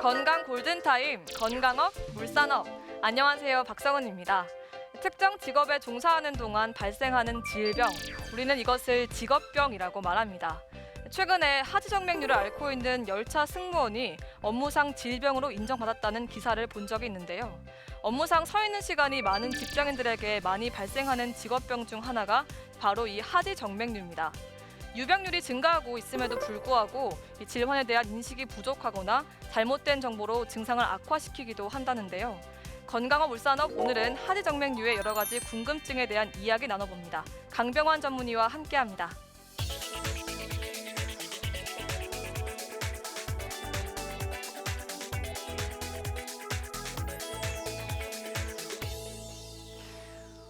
건강 골든타임, 건강업, 물산업. 안녕하세요, 박성은입니다. 특정 직업에 종사하는 동안 발생하는 질병, 우리는 이것을 직업병이라고 말합니다. 최근에 하지정맥류를 앓고 있는 열차 승무원이 업무상 질병으로 인정받았다는 기사를 본 적이 있는데요. 업무상 서 있는 시간이 많은 직장인들에게 많이 발생하는 직업병 중 하나가 바로 이 하지정맥류입니다. 유병률이 증가하고 있음에도 불구하고 이 질환에 대한 인식이 부족하거나 잘못된 정보로 증상을 악화시키기도 한다는데요. 건강업 물산업, 오늘은 하지정맥류의 여러 가지 궁금증에 대한 이야기 나눠봅니다. 강병환 전문의와 함께합니다.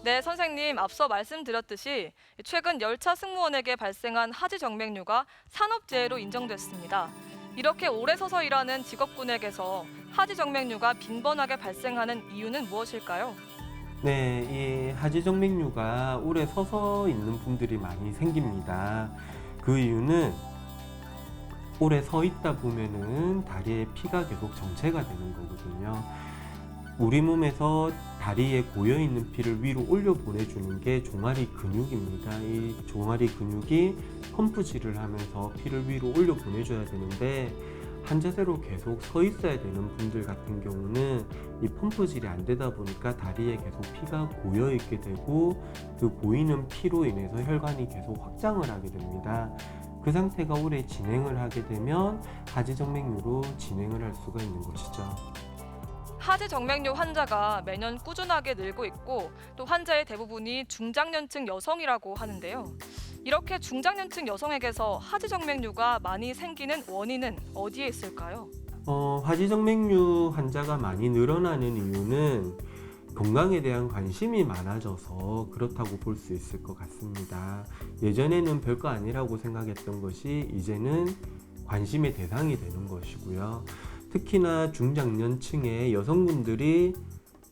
네, 선생님, 앞서 말씀드렸듯이 최근 열차 승무원에게 발생한 하지정맥류가 산업재해로 인정됐습니다. 이렇게 오래 서서 일하는 직업군에게서 하지정맥류가 빈번하게 발생하는 이유는 무엇일까요? 네, 이 하지정맥류가 오래 서서 있는 분들이 많이 생깁니다. 그 이유는 오래 서 있다 보면은 다리에 피가 계속 정체가 되는 거거든요. 우리 몸에서 다리에 고여있는 피를 위로 올려 보내주는 게 종아리 근육입니다. 이 종아리 근육이 펌프질을 하면서 피를 위로 올려 보내줘야 되는데, 한 자세로 계속 서 있어야 되는 분들 같은 경우는 이 펌프질이 안 되다 보니까 다리에 계속 피가 고여 있게 되고, 그 고이는 피로 인해서 혈관이 계속 확장을 하게 됩니다. 그 상태가 오래 진행을 하게 되면 하지정맥류로 진행을 할 수가 있는 것이죠. 하지정맥류 환자가 매년 꾸준하게 늘고 있고, 또 환자의 대부분이 중장년층 여성이라고 하는데요. 이렇게 중장년층 여성에게서 하지정맥류가 많이 생기는 원인은 어디에 있을까요? 하지정맥류 환자가 많이 늘어나는 이유는 건강에 대한 관심이 많아져서 그렇다고 볼 수 있을 것 같습니다. 예전에는 별거 아니라고 생각했던 것이 이제는 관심의 대상이 되는 것이고요. 특히나 중장년층의 여성분들이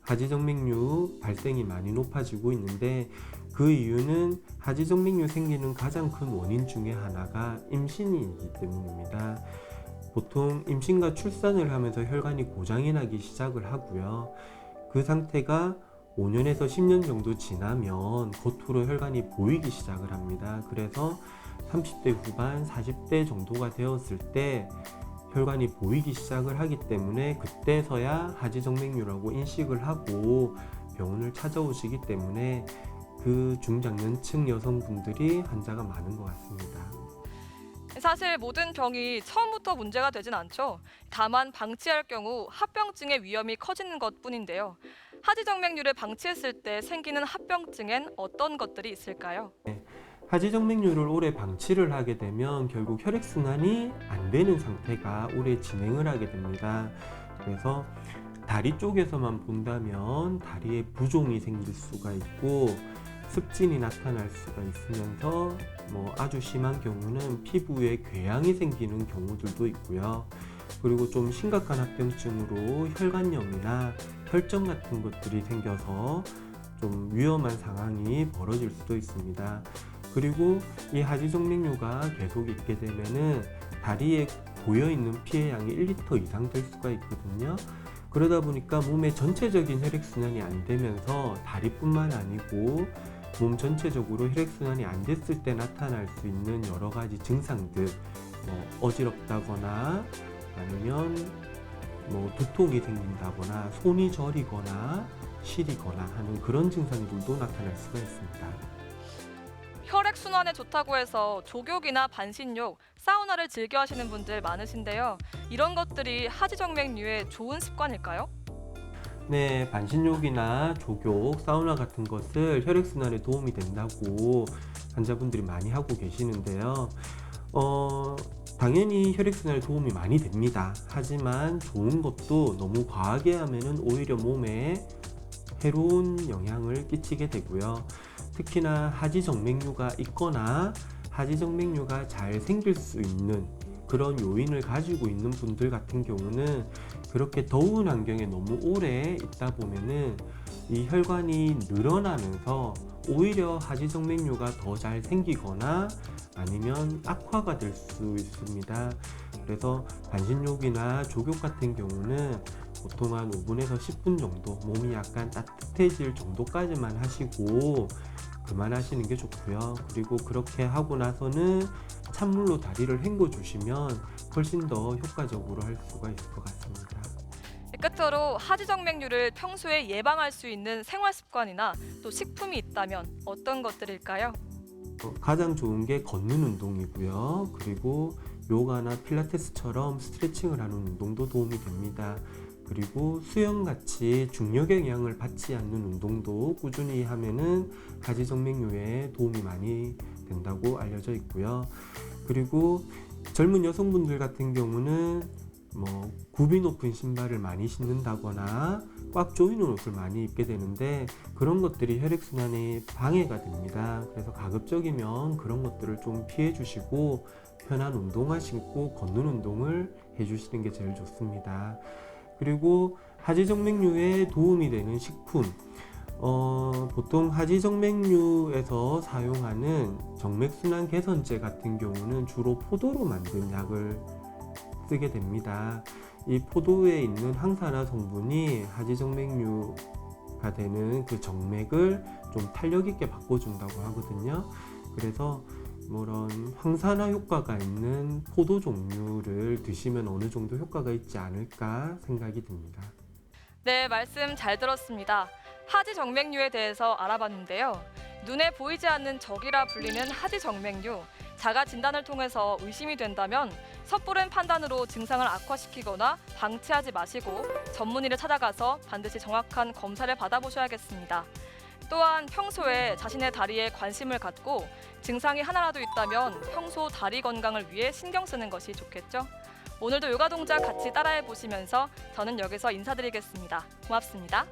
하지정맥류 발생이 많이 높아지고 있는데, 그 이유는 하지정맥류 생기는 가장 큰 원인 중에 하나가 임신이기 때문입니다. 보통 임신과 출산을 하면서 혈관이 고장이 나기 시작을 하고요. 그 상태가 5년에서 10년 정도 지나면 겉으로 혈관이 보이기 시작을 합니다. 그래서 30대 후반, 40대 정도가 되었을 때 혈관이 보이기 시작을 하기 때문에 그때서야 하지정맥류라고 인식을 하고 병원을 찾아오시기 때문에 그 중장년층 여성분들이 환자가 많은 것 같습니다. 사실 모든 병이 처음부터 문제가 되진 않죠. 다만 방치할 경우 합병증의 위험이 커지는 것뿐인데요. 하지정맥류를 방치했을 때 생기는 합병증엔 어떤 것들이 있을까요? 하지정맥류를 오래 방치를 하게 되면 결국 혈액순환이 안 되는 상태가 오래 진행을 하게 됩니다. 그래서 다리 쪽에서만 본다면 다리에 부종이 생길 수가 있고, 습진이 나타날 수가 있으면서 아주 심한 경우는 피부에 궤양이 생기는 경우들도 있고요. 그리고 좀 심각한 합병증으로 혈관염이나 혈정 같은 것들이 생겨서 좀 위험한 상황이 벌어질 수도 있습니다. 그리고 이 하지정맥류가 계속 있게 되면은 다리에 고여있는 피의 양이 1리터 이상 될 수가 있거든요. 그러다 보니까 몸의 전체적인 혈액순환이 안 되면서 다리뿐만 아니고 몸 전체적으로 혈액순환이 안 됐을 때 나타날 수 있는 여러 가지 증상들, 어지럽다거나 아니면 두통이 생긴다거나 손이 저리거나 시리거나 하는 그런 증상들도 나타날 수가 있습니다. 혈액순환에 좋다고 해서 족욕이나 반신욕, 사우나를 즐겨 하시는 분들 많으신데요. 이런 것들이 하지정맥류의 좋은 습관일까요? 네, 반신욕이나 족욕, 사우나 같은 것을 혈액순환에 도움이 된다고 환자분들이 많이 하고 계시는데요. 당연히 혈액순환에 도움이 많이 됩니다. 하지만 좋은 것도 너무 과하게 하면은 오히려 몸에 해로운 영향을 끼치게 되고요. 특히나 하지정맥류가 있거나 하지정맥류가 잘 생길 수 있는 그런 요인을 가지고 있는 분들 같은 경우는 그렇게 더운 환경에 너무 오래 있다 보면은 이 혈관이 늘어나면서 오히려 하지정맥류가 더 잘 생기거나 아니면 악화가 될 수 있습니다. 그래서 반신욕이나 족욕 같은 경우는 보통 한 5분에서 10분 정도 몸이 약간 따뜻해질 정도까지만 하시고 그만하시는 게 좋고요. 그리고 그렇게 하고 나서는 찬물로 다리를 헹궈 주시면 훨씬 더 효과적으로 할 수가 있을 것 같습니다. 끝으로 하지정맥류를 평소에 예방할 수 있는 생활 습관이나 또 식품이 있다면 어떤 것들일까요? 가장 좋은 게 걷는 운동이고요. 그리고 요가나 필라테스처럼 스트레칭을 하는 운동도 도움이 됩니다. 그리고 수영같이 중력 영향을 받지 않는 운동도 꾸준히 하면은 하지정맥류에 도움이 많이 된다고 알려져 있고요. 그리고 젊은 여성분들 같은 경우는 굽이 높은 신발을 많이 신는다거나 꽉 조이는 옷을 많이 입게 되는데 그런 것들이 혈액순환에 방해가 됩니다. 그래서 가급적이면 그런 것들을 좀 피해 주시고 편한 운동화 신고 걷는 운동을 해 주시는 게 제일 좋습니다. 그리고 하지정맥류에 도움이 되는 식품, 보통 하지정맥류에서 사용하는 정맥순환 개선제 같은 경우는 주로 포도로 만든 약을 쓰게 됩니다. 이 포도에 있는 항산화 성분이 하지정맥류가 되는 그 정맥을 좀 탄력 있게 바꿔준다고 하거든요. 그래서 그런 항산화 효과가 있는 포도 종류를 드시면 어느 정도 효과가 있지 않을까 생각이 듭니다. 네, 말씀 잘 들었습니다. 하지정맥류에 대해서 알아봤는데요. 눈에 보이지 않는 적이라 불리는 하지정맥류, 자가 진단을 통해서 의심이 된다면 섣부른 판단으로 증상을 악화시키거나 방치하지 마시고 전문의를 찾아가서 반드시 정확한 검사를 받아보셔야겠습니다. 또한 평소에 자신의 다리에 관심을 갖고 증상이 하나라도 있다면 평소 다리 건강을 위해 신경 쓰는 것이 좋겠죠? 오늘도 요가 동작 같이 따라해 보시면서 저는 여기서 인사드리겠습니다. 고맙습니다.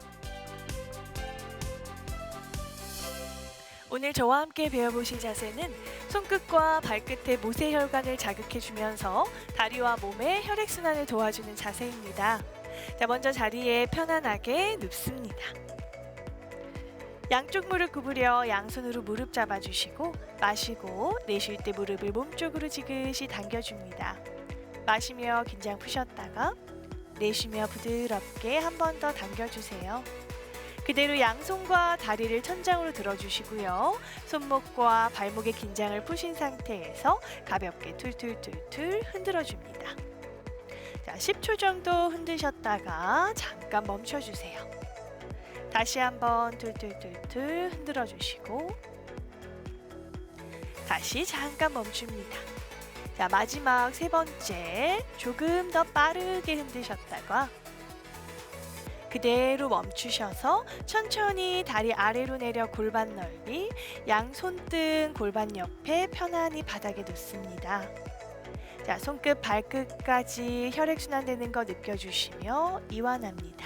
오늘 저와 함께 배워보실 자세는 손끝과 발끝의 모세혈관을 자극해주면서 다리와 몸의 혈액순환을 도와주는 자세입니다. 자, 먼저 자리에 편안하게 눕습니다. 양쪽 무릎 구부려 양손으로 무릎 잡아주시고 마시고 내쉴 때 무릎을 몸쪽으로 지그시 당겨줍니다. 마시며 긴장 푸셨다가 내쉬며 부드럽게 한 번 더 당겨주세요. 그대로 양손과 다리를 천장으로 들어주시고요. 손목과 발목의 긴장을 푸신 상태에서 가볍게 툴툴툴툴 흔들어줍니다. 자, 10초 정도 흔드셨다가 잠깐 멈춰주세요. 다시 한번 툴툴툴툴 흔들어주시고 다시 잠깐 멈춥니다. 자, 마지막 세 번째 조금 더 빠르게 흔드셨다가 그대로 멈추셔서 천천히 다리 아래로 내려 골반 넓이, 양 손등 골반 옆에 편안히 바닥에 놓습니다. 자, 손끝 발끝까지 혈액순환 되는 거 느껴주시며 이완합니다.